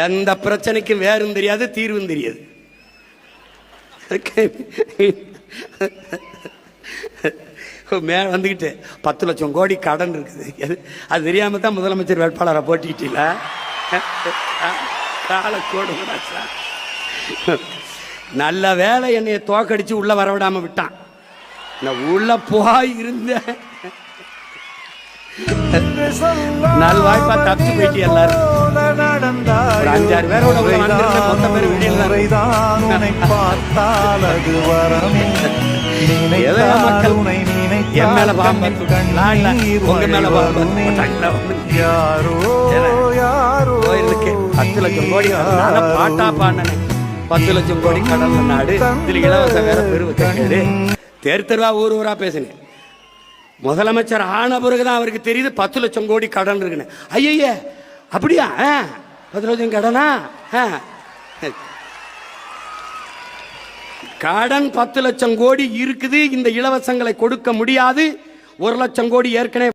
எந்த பிரச்சனைக்கும் வேறும் தெரியாது, தீர்வும் தெரியாது. மேல வந்துக்கிட்டு 10 லட்சம் கோடி கடன் இருக்குது. அது தெரியாம தான் முதலமைச்சர் வேட்பாளரை போட்டிக்கிட்டீங்கள. நல்ல வேலை என்னைய தோக்கடிச்சு உள்ள வரவிடாம விட்டான். நான் உள்ள போய் இருந்தேன். நல்வாய்ப்பா தப்பிச்சு போயிட்டு எல்லாரும் 5-6 பேரோட மொத்த பேர் வெளியில் மக்கள் என் மேல பாம்பு உங்க மேல கோயிலுக்கு 10 லட்சம் கோடி பாட்டா பாண்டனே. 10 லட்சம் கோடி கடல் நாடு, இதுல இலவச வேற பெருவு. தெரு தெருவா ஊர் ஊரா பேசினேன். முதலமைச்சர் ஆன பிறகுதான் அவருக்கு தெரியுது 10 லட்சம் கோடி கடன் இருக்குன்னு. ஐய அப்படியா? 10 லட்சம் கடனா? கடன் 10 லட்சம் கோடி இருக்குது. இந்த இலவசங்களை கொடுக்க முடியாது. 1 லட்சம் கோடி ஏற்கனவே